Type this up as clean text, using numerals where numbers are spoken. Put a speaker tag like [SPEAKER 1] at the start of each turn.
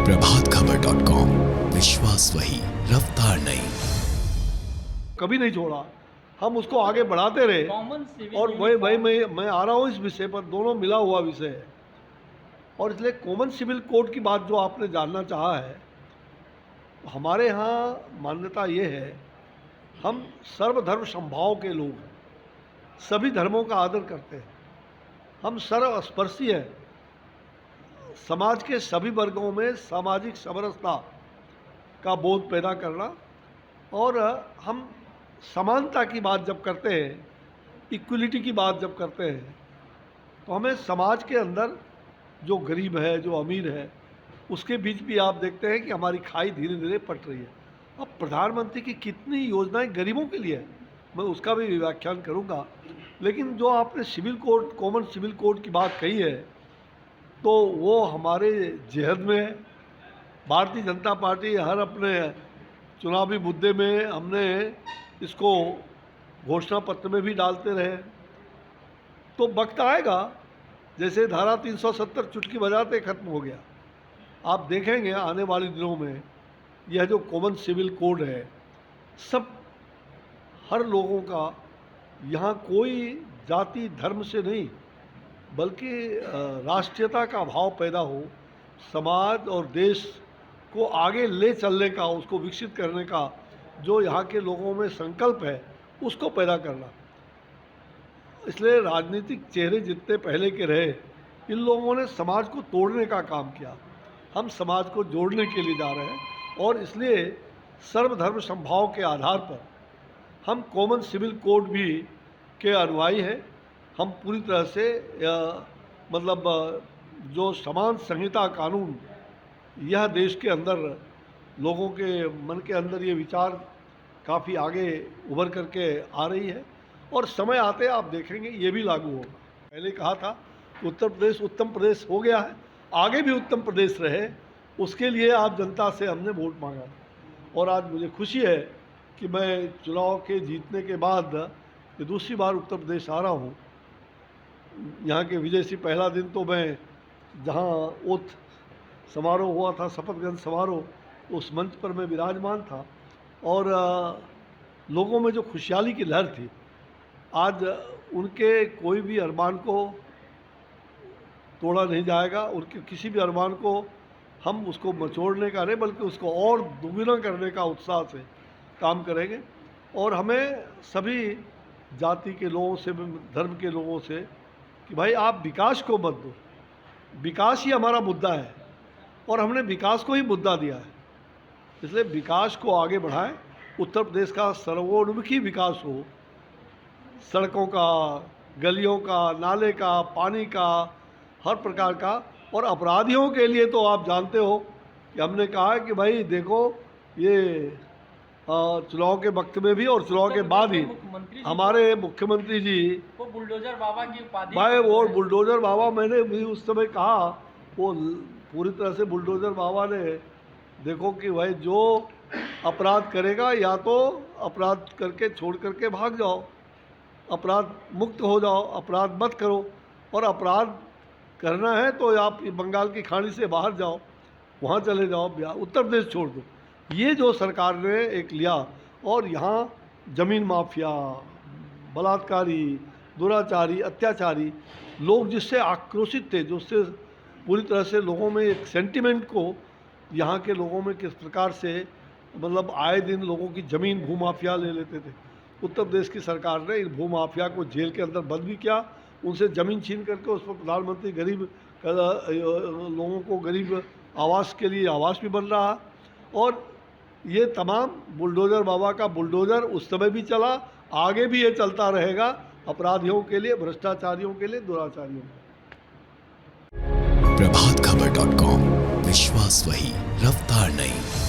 [SPEAKER 1] प्रभातखबर.com, विश्वास वही, रफ्तार नहीं।
[SPEAKER 2] कभी नहीं छोड़ा, हम उसको आगे बढ़ाते रहे। और वही मैं आ रहा हूँ इस विषय पर, दोनों मिला हुआ विषय है। और इसलिए कॉमन सिविल कोड की बात जो आपने जानना चाहा है, तो हमारे यहाँ मान्यता ये है, हम सर्वधर्म समभाव के लोग हैं, सभी धर्मों का आदर करते हैं, हम सर्वस्पर्शी हैं। समाज के सभी वर्गों में सामाजिक समरसता का बोध पैदा करना, और हम समानता की बात जब करते हैं, इक्वलिटी की बात जब करते हैं, तो हमें समाज के अंदर जो गरीब है, जो अमीर है, उसके बीच भी आप देखते हैं कि हमारी खाई धीरे धीरे पट रही है। अब प्रधानमंत्री की कितनी योजनाएं गरीबों के लिए है, मैं उसका भी व्याख्यान करूंगा। लेकिन जो आपने civil code, common civil code की बात कही है, तो वो हमारे जेहद में है। भारतीय जनता पार्टी हर अपने चुनावी मुद्दे में हमने इसको घोषणा पत्र में भी डालते रहे। तो वक्त आएगा, जैसे धारा 370 चुटकी बजाते खत्म हो गया। आप देखेंगे आने वाले दिनों में यह जो कॉमन सिविल कोड है, सब हर लोगों का, यहाँ कोई जाति धर्म से नहीं बल्कि राष्ट्रीयता का भाव पैदा हो, समाज और देश को आगे ले चलने का, उसको विकसित करने का जो यहाँ के लोगों में संकल्प है, उसको पैदा करना। इसलिए राजनीतिक चेहरे जितने पहले के रहे, इन लोगों ने समाज को तोड़ने का काम किया। हम समाज को जोड़ने के लिए जा रहे हैं, और इसलिए सर्वधर्म समभाव के आधार पर हम कॉमन सिविल कोड भी के अनुयायी हैं। हम पूरी तरह से मतलब जो समान संहिता कानून, यह देश के अंदर लोगों के मन के अंदर ये विचार काफ़ी आगे उभर करके आ रही है, और समय आते आप देखेंगे ये भी लागू होगा। पहले कहा था कि उत्तर प्रदेश उत्तम प्रदेश हो गया है, आगे भी उत्तम प्रदेश रहे, उसके लिए आप जनता से हमने वोट मांगा। और आज मुझे खुशी है कि मैं चुनाव के जीतने के बाद ये दूसरी बार उत्तर प्रदेश आ रहा हूँ। यहाँ के विजय से पहला दिन तो मैं जहाँ ओथ समारोह हुआ था, शपथ ग्रहण समारोह, उस मंच पर मैं विराजमान था, और लोगों में जो खुशहाली की लहर थी, आज उनके कोई भी अरमान को तोड़ा नहीं जाएगा। उनके किसी भी अरमान को हम उसको मचोड़ने का नहीं, बल्कि उसको और दुगुना करने का उत्साह से काम करेंगे। और हमें सभी जाति के लोगों से, धर्म के लोगों से, कि भाई आप विकास को मत दो, विकास ही हमारा मुद्दा है, और हमने विकास को ही मुद्दा दिया है। इसलिए विकास को आगे बढ़ाएं, उत्तर प्रदेश का सर्वोन्मुखी विकास हो, सड़कों का, गलियों का, नाले का, पानी का, हर प्रकार का। और अपराधियों के लिए तो आप जानते हो कि हमने कहा है कि भाई देखो, ये चुनाव के वक्त में भी और चुनाव के बाद ही हमारे मुख्यमंत्री जी
[SPEAKER 3] वो बुलडोजर बाबा की उपाधि,
[SPEAKER 2] भाई वो बुलडोजर बाबा, मैंने भी उस समय कहा, वो पूरी तरह से बुलडोजर बाबा ने, देखो कि भाई जो अपराध करेगा, या तो अपराध करके छोड़ करके भाग जाओ, अपराध मुक्त हो जाओ, अपराध मत करो। और अपराध करना है तो आप बंगाल की खाड़ी से बाहर जाओ, वहाँ चले जाओ, उत्तर प्रदेश छोड़ दो। ये जो सरकार ने एक लिया, और यहाँ ज़मीन माफिया, बलात्कारी, दुराचारी, अत्याचारी लोग जिससे आक्रोशित थे, जिससे पूरी तरह से लोगों में एक सेंटिमेंट को, यहाँ के लोगों में किस प्रकार से मतलब आए दिन लोगों की ज़मीन भूमाफिया ले लेते थे। उत्तर प्रदेश की सरकार ने इन भूमाफिया को जेल के अंदर बंद भी किया, उनसे ज़मीन छीन करके उस पर प्रधानमंत्री गरीब लोगों को गरीब आवास के लिए आवास भी बन रहा है। और ये तमाम बुलडोजर बाबा का बुलडोजर उस समय भी चला, आगे भी ये चलता रहेगा, अपराधियों के लिए, भ्रष्टाचारियों के लिए, दुराचारियों के लिए।
[SPEAKER 1] प्रभातखबर.com, विश्वास वही, रफ्तार नहीं।